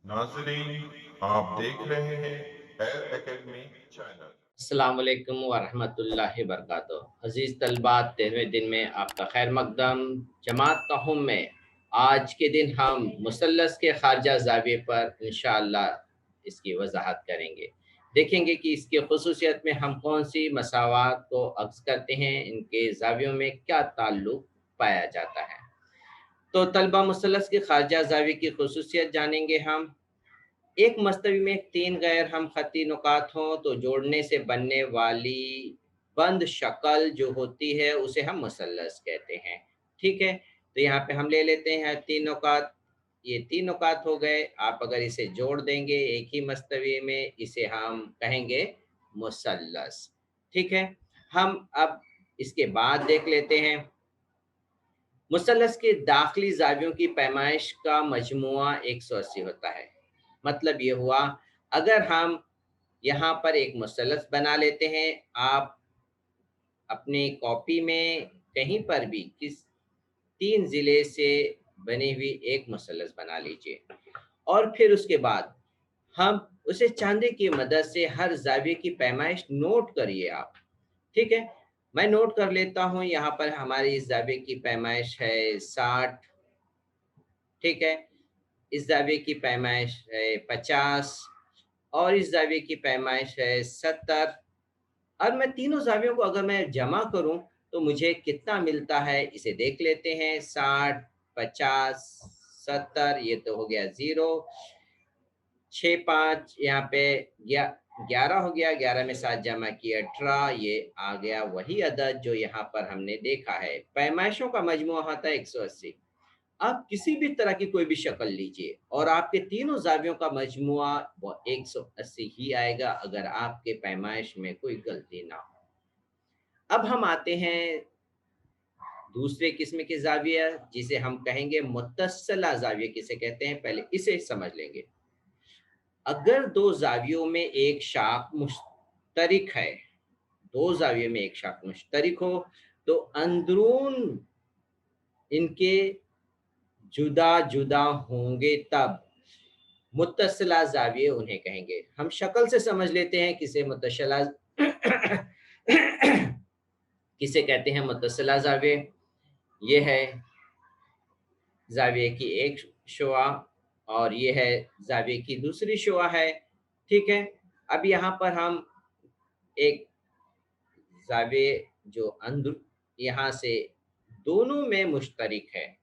नाज़रीन, आप देख रहे हैं एयर एकेडमी चैनल। अस्सलाम वालेकुम वरहमतुल्लाहि वबरकातुहू। अज़ीज़ तलबा, 13वें दिन में आपका खैर मक़दम। जमात तहुम में आज के दिन हम मुसल्लस के ख़ारजा ज़ाविये पर इंशाअल्लाह इसकी वज़ाहत करेंगे। देखेंगे कि इसकी ख़ुसूसियत में हम कौन-सी मसावात को अक्स करते हैं, इनके ज़ावियों में क्या ताल्लुक़ पाया जाता है। तो तलबा, मुसल्लस के ख़ारजा ज़ाविये की ख़ुसूसियत जानेंगे हम। एक मस्तवी में 3 गैर हम खत्ती नुकात हों तो जोड़ने से बनने वाली बंद शक्ल जो होती है उसे हम मुसल्लस कहते हैं। ठीक है? तो यहाँ पे हम ले लेते हैं 3 नुकात। ये 3 नुकात हो गए। आप अगर इसे जोड़ देंगे एक ही मस्तवी में, इसे हम कहेंगे मुसल्लस। ठीक है? हम अब इसके बाद देख लेते हैं। मुसल्लस के दाखिली ज़ावियों की पैमाइश का मजमुआ 180 होता है। मतलब ये हुआ, अगर हम यहाँ पर एक मुसल्लस बना लेते हैं, आप अपनी कॉपी में कहीं पर भी 3 ज़िले से बनी हुई एक मुसल्लस बना लीजिए और फिर उसके बाद हम उसे चांदे की मदद से हर ज़ाविये की पैमाइश नोट करिए आप। ठीक है? मैं नोट कर लेता हूँ। यहाँ पर हमारी इस ज़ाविये की पैमाइश है 60। ठीक है? इस ज़ाविये की पैमाइश है 50 और इस ज़ाविये की पैमाइश है 70। और मैं तीनों ज़ावियों को अगर मैं जमा करूँ तो मुझे कितना मिलता है, इसे देख लेते हैं। 60, 50, 70, ये तो हो गया 0, 6, 5 यहाँ पे 11 हो गया। 11 में 7 जमा किए 18, ये आ गया वही अदद जो यहाँ पर हमने देखा है। पैमाइशों का मजमुआ होता है 180। आप किसी भी तरह की कोई भी शक्ल लीजिए और आपके तीनों ज़ावियों का मजमुआ वो 180 ही आएगा, अगर आपके पैमाइश में कोई गलती ना हो। अब हम आते हैं दूसरे किस्म के ज़ाविया, जिसे हम कहेंगे मुत्तसला ज़ाविया किसे कहते हैं, पहले इसे समझ लेंगे। अगर 2 ज़ावियों में एक शाख मुश्तरिक है, 2 ज़ाविये में एक शाख मुश्तरिक हो, तो अंदरून इनके जुदा-जुदा होंगे तब मुत्तसिला ज़ाविये उन्हें कहेंगे। हम शक्ल से समझ लेते हैं किसे मुत्तसिला किसे कहते हैं मुत्तसिला ज़ाविये। ये है ज़ाविये की एक शुआ और ये है ज़ाविये की दूसरी शुआ है। ठीक है? अब यहाँ पर हम एक ज़ाविये जो यहाँ से दोनों में मुश्तरिक है।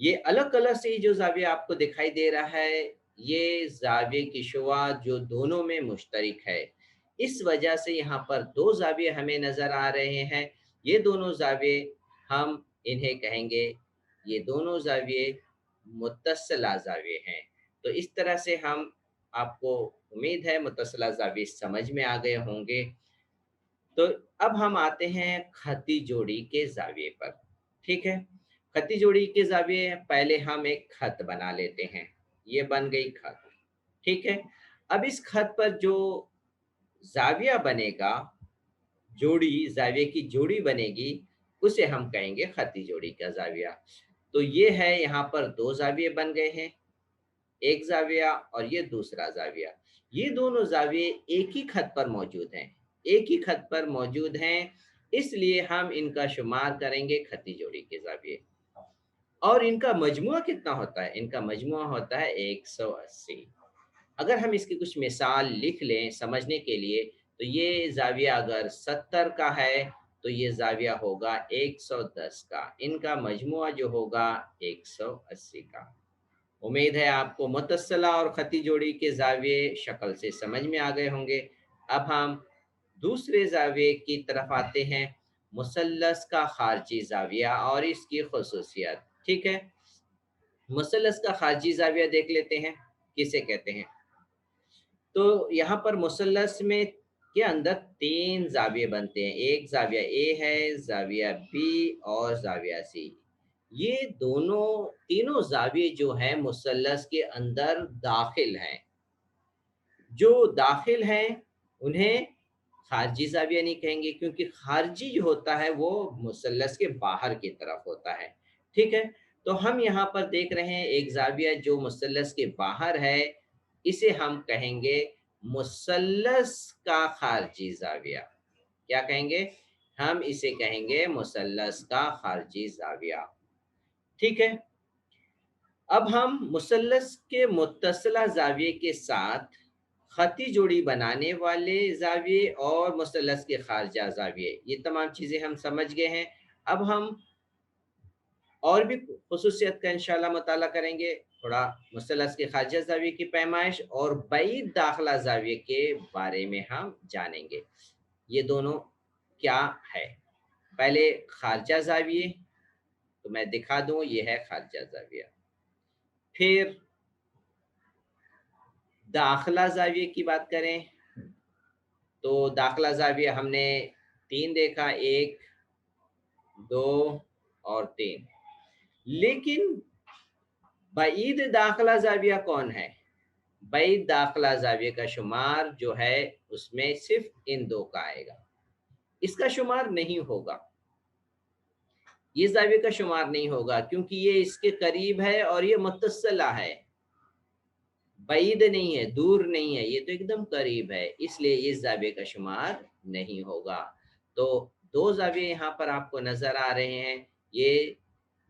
ये अलग-अलग से जो ज़ाविया आपको दिखाई दे रहा है, ये ज़ाविये की शुआ जो दोनों में मुश्तरिक है। इस वजह से यहाँ पर 2 ज़ाविये हमें नज़र आ रहे हैं। ये दोनों ज़ाविये हम इन्हें कहेंगे, ये दोनों ज़ाविये मुत्तसिला ज़ाविये हैं। तो इस तरह से हम आपको उम्मीद है मुत्तसिला ज़ाविये समझ में आ गए होंगे। तो अब हम आते हैं खत्ती जोड़ी के ज़ाविये पर। ठीक है? खत्ती जोड़ी के ज़ाविये पहले हम एक खत बना लेते हैं। ये बन गई खत। ठीक है? अब इस खत पर जो ज़ाविया बनेगा, जोड़ी ज़ाविये की जोड़ी बनेगी, उसे हम कहेंगे खत्ती जोड़ी का ज़ाविया। तो ये है, यहाँ पर 2 ज़ाविये बन गए हैं, एक ज़ाविया और ये दूसरा ज़ाविया। ये दोनों ज़ाविये एक ही खत पर मौजूद हैं, एक ही खत पर मौजूद हैं, इसलिए हम इनका शुमार करेंगे खत्ती जोड़ी के ज़ाविये। और इनका मजमुआ कितना होता है? इनका मजमुआ होता है 180। अगर हम इसकी कुछ मिसाल लिख लें समझने के लिए, तो ये ज़ाविया अगर 70 का है, तो ये ज़ाविया होगा 110 का। इनका मजमुआ जो होगा 180 का। उम्मीद है आपको मुत्तसिला और खत्ती जोड़ी के ज़ाविये शक्ल से समझ में आ गए होंगे। अब हम दूसरे ज़ाविये की तरफ आते हैं, मुसल्लस का ख़ारजी ज़ाविया और इसकी ख़ुसूसियत। ठीक है? मुसल्लस का ख़ारजी ज़ाविया देख लेते हैं, किसे कहते हैं। तो यहाँ पर मुसल्लस में के अंदर 3 ज़ाविये बनते हैं। एक ज़ाविया ए है, ज़ाविया बी और ज़ाविया सी। ये दोनों तीनों ज़ाविये जो हैं मुसल्लस के अंदर दाखिल हैं। जो दाखिल हैं, उन्हें ख़ारजी ज़ाविया नहीं कहेंगे, क्योंकि ख़ारजी जो होता है वो मुसल्लस के बाहर की तरफ होता है। ठीक है? तो हम यहाँ पर देख रहे हैं एक जाविया जो मुसल्लस के बाहर है, इसे हम कहेंगे मुसल्लस का खारजी जाविया। क्या कहेंगे? हम इसे कहेंगे मुसल्लस का खारजी जाविया। ठीक है। अब हम मुसल्लस के मुत्तसिला जाविये के साथ खती जोड़ी बनाने वाले जाविये और मुसल्लस के खारजा जाविये, ये तमाम चीज़ें हम समझ गए हैं। अब हम और भी खुसूसियत का इंशाल्लाह मुताला करेंगे, थोड़ा मुसल्लस के खारजा जाविये की पैमाइश और बईद दाखिला जाविये के बारे में हम जानेंगे। ये दोनों क्या है? पहले खारजा जाविये, तो मैं दिखा दूँ, ये है खारजा जाविया। फिर दाखिला जाविये की बात करें तो दाखिला जाविया हमने 3 देखा, 1, 2 और 3। लेकिन बईद दाखिला जाविया कौन है? बईद दाखिला जाविये का शुमार जो है उसमें सिर्फ इन 2 का आएगा, इसका शुमार नहीं होगा। ये जाविये का शुमार नहीं होगा क्योंकि ये इसके करीब है और ये मुत्तसिला है, बईद नहीं है, दूर नहीं है, ये तो एकदम करीब है, इसलिए इस जाविये का शुमार नहीं होगा। तो 2 जाविये यहाँ पर आपको नज़र आ रहे हैं, ये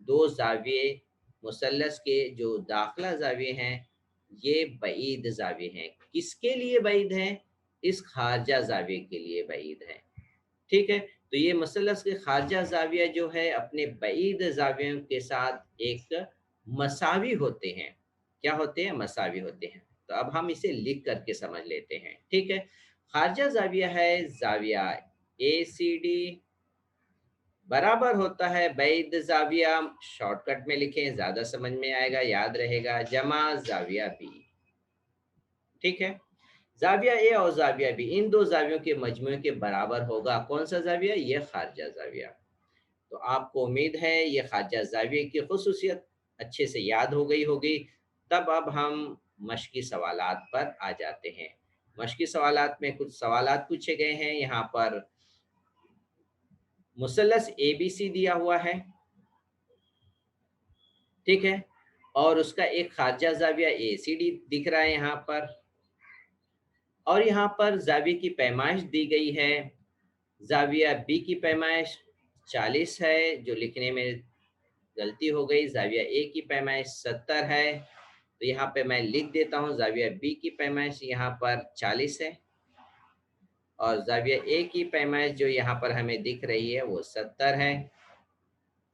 2 जाविये मुसल्लस के जो दाखिला जाविये हैं, ये बईद जाविये हैं। किसके लिए बईद हैं? इस खारजा जाविये के लिए बईद हैं। ठीक है, तो ये मुसल्लस के खारजा जाविया जो है अपने बईद जावियों के साथ एक मसावी होते हैं। क्या होते हैं? मसावी होते हैं। तो अब हम इसे लिख करके समझ लेते हैं। ठीक है, खारजा जाविया है जाविया ACD बराबर होता है बईद जाविया, शॉर्टकट में लिखें ज़्यादा समझ में आएगा, याद रहेगा, जमा जाविया B। ठीक है, जाविया ए और जाविया बी इन 2 जावियों के मजमूए के बराबर होगा। कौन सा जाविया? ये खारजा जाविया। तो आपको उम्मीद है ये खारजा जाविये की खुसूसियत अच्छे से याद हो गई होगी। तब अब हम मश्की सवालात पर आ जाते हैं। मश्की सवालात में कुछ सवालात पूछे गए हैं। यहाँ पर मुसल्लस ABC दिया हुआ है, ठीक है, और उसका एक खारजा जाविया ACD दिख रहा है यहाँ पर, और यहाँ पर जाविये की पैमाइश दी गई है। जाविया B की पैमाइश 40 है, जो लिखने में गलती हो गई। जाविया A की पैमाइश 70 है, तो यहाँ पे मैं लिख देता हूँ जाविया B की पैमाइश यहाँ पर 40 है और जाविया A की पैमाइश जो यहाँ पर हमें दिख रही है वो 70 है।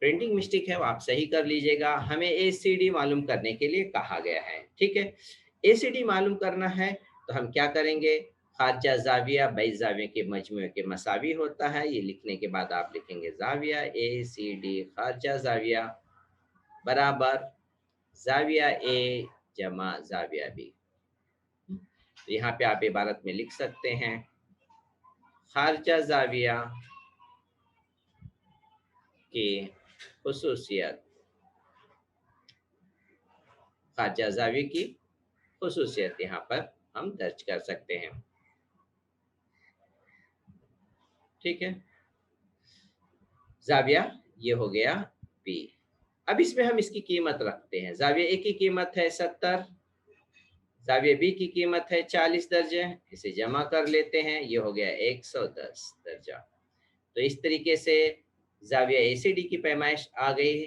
प्रिंटिंग मिस्टेक है, वो आप सही कर लीजिएगा। हमें ACD मालूम करने के लिए कहा गया है। ठीक है, ACD मालूम करना है तो हम क्या करेंगे? खारजा जाविया बईद जाविये के मजमूए के मसावी होता है। ये लिखने के बाद आप लिखेंगे जाविया ACD खारजा जाविया बराबर जाविया A जमा जाविया B। तो यहाँ पे आप इबारत में लिख सकते हैं, खारजा जाविया की खुसूसियत, खारजा जाविये की खुसूसियत यहाँ पर हम दर्ज कर सकते हैं। ठीक है, जाविया ये हो गया B। अब इसमें हम इसकी कीमत रखते हैं। जाविया A की कीमत है 70, जाविया B की कीमत है 40 दर्जे। इसे जमा कर लेते हैं, ये हो गया 110 दर्जा। तो इस तरीके से जाविया ACD की पैमाइश आ गई।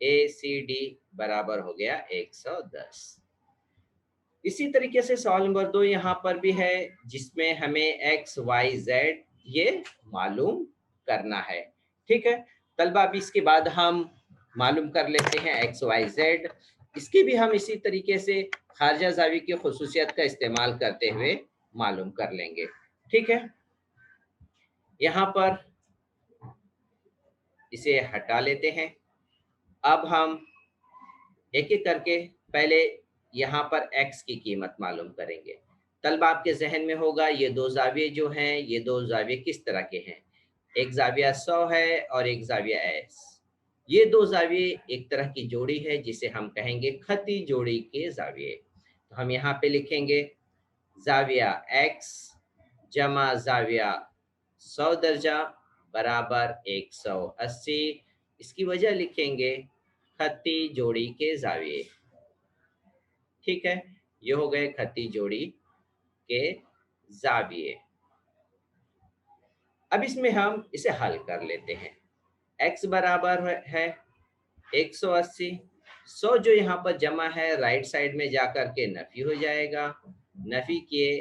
ACD बराबर हो गया 110। इसी तरीके से सवाल नंबर 2 यहाँ पर भी है, जिसमें हमें XYZ ये मालूम करना है। ठीक है तलबा, अब इसके बाद हम मालूम कर लेते हैं XYZ। इसकी भी हम इसी तरीके से खारजा जाविये की खुसूसियत का इस्तेमाल करते हुए मालूम कर लेंगे। ठीक है, यहाँ पर इसे हटा लेते हैं। अब हम एक एक करके पहले यहाँ पर x की कीमत मालूम करेंगे। तलबा आपके जहन में होगा ये 2 जाविये जो हैं, ये 2 जाविये किस तरह के हैं? एक जाविया 100 है और एक जाविया S। ये 2 जाविये एक तरह की जोड़ी है जिसे हम कहेंगे खती जोड़ी के जाविये। तो हम यहाँ पे लिखेंगे जाविया X जमा जाविया 100 दर्जा बराबर 180। इसकी वजह लिखेंगे, खत्ती जोड़ी के जाविये। ठीक है, ये हो गए खत्ती जोड़ी के जाविये। अब इसमें हम इसे हल कर लेते हैं। x बराबर है 180, 100 जो यहाँ पर जमा है राइट साइड में जाकर के नफी हो जाएगा, नफी किए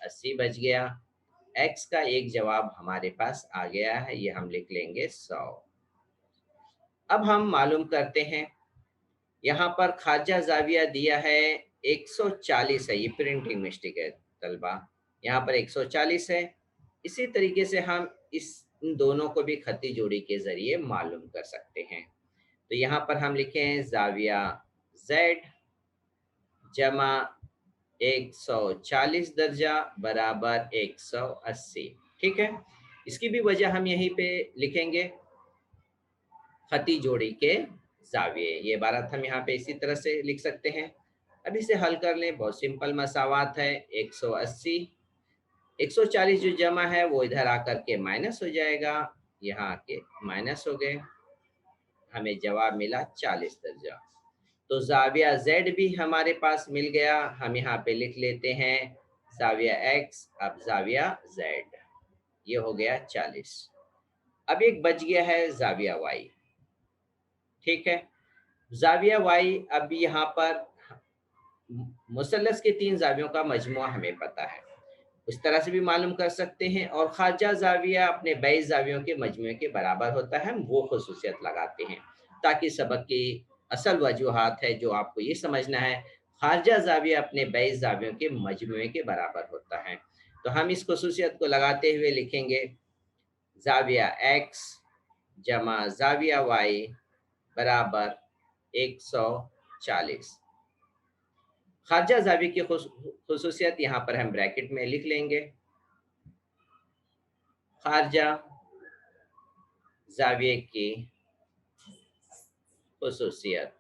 80 बच गया। x का एक जवाब हमारे पास आ गया है, ये हम लिख लेंगे 100। अब हम मालूम करते हैं, यहाँ पर खाजा जाविया दिया है 140 है, ये प्रिंटिंग मिस्टेक है तलबा, यहाँ पर 140 है। इसी तरीके से हम इन दोनों को भी खत्ती जोड़ी के जरिए मालूम कर सकते हैं। तो यहाँ पर हम लिखें जाविया Z जमा 140 दर्जा बराबर 180। ठीक है, इसकी भी वजह हम यहीं पे लिखेंगे, खत्ती जोड़ी के जाविये। ये इबारत हम यहाँ पे इसी तरह से लिख सकते हैं। अब इसे हल कर लें, बहुत सिंपल मसावात है। 180, 140 जो जमा है वो इधर आकर के माइनस हो जाएगा, यहाँ आके माइनस हो गए, हमें जवाब मिला 40 दर्जा। तो जाविया Z भी हमारे पास मिल गया, हम यहाँ पे लिख लेते हैं जाविया X, अब जाविया Z, ये हो गया 40। अब एक बच गया है जाविया Y। ठीक है, जाविया Y, अब यहाँ पर मुसल्लस के 3 जावियों का मजमुआ हमें पता है, उस तरह से भी मालूम कर सकते हैं। और खाजा जाविया अपने 22 जावियों के मजमुए के बराबर होता है, हम वो खुसूसियत लगाते हैं ताकि सबक की असल वजूहात है जो आपको ये समझना है, खारजा जाविया अपने 22 जावियों के मजमुए के बराबर होता है। तो हम इस खुसूसियत को लगाते हुए लिखेंगे जाविया X जमा जाविया Y बराबर 140। खारजा जाविया की खुसूसियत यहाँ पर हम ब्रैकेट में लिख लेंगे, खारजा जाविये की खुसूसियत।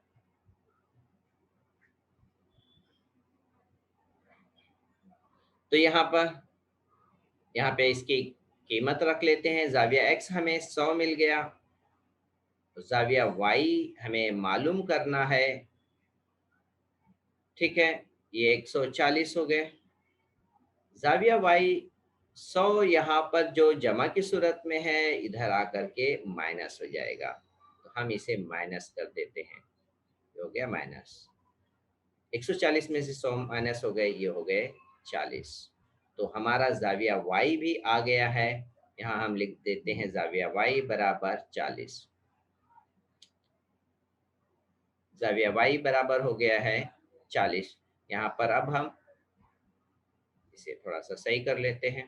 तो यहाँ पे इसकी कीमत रख लेते हैं। जाविया X हमें 100 मिल गया, जाविया Y हमें मालूम करना है। ठीक है, ये 140 हो गए। जाविया Y 100 यहाँ पर जो जमा की सूरत में है इधर आकर के माइनस हो जाएगा, तो हम इसे माइनस कर देते हैं, हो गया माइनस। 140 में से 100 माइनस हो गए, ये हो गए 40। तो हमारा जाविया Y भी आ गया है, यहाँ हम लिख देते हैं जाविया Y बराबर 40। जाविया Y बराबर हो गया है 40। यहाँ पर अब हम इसे थोड़ा सा सही कर लेते हैं।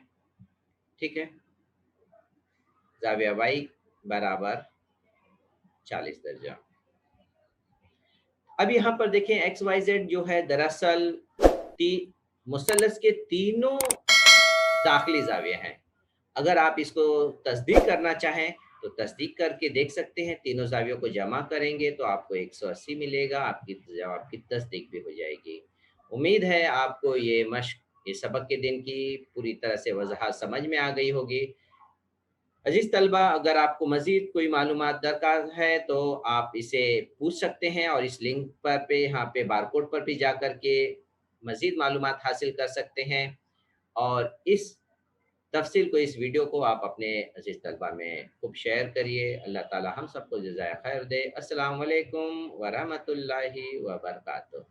ठीक है, जाविया Y बराबर 40 दर्जा। अब यहाँ पर देखें XYZ जो है दरअसल मुसल्लस के तीनों दाखिली जाविया हैं। अगर आप इसको तस्दीक करना चाहें तो तस्दीक करके देख सकते हैं, तीनों जावियों को जमा करेंगे तो आपको 180 मिलेगा, आपकी जवाब की तस्दीक भी हो जाएगी। उम्मीद है आपको ये मश्क, ये सबक के दिन की पूरी तरह से वजाहत समझ में आ गई होगी। अजीज तलबा, अगर आपको मज़ीद कोई मालूमात दरकार है तो आप इसे पूछ सकते हैं और इस लिंक पर यहाँ पे बारकोड पर भी जा कर के मज़ीद मालूमात हासिल कर सकते हैं। और इस तफसील को, इस वीडियो को आप अपने अजीज तलबा में खूब शेयर करिए। अल्लाह ताला हम सबको जज़ाए खैर दे। अस्सलाम वालेकुम व रहमतुल्लाहि व बरकातुहू।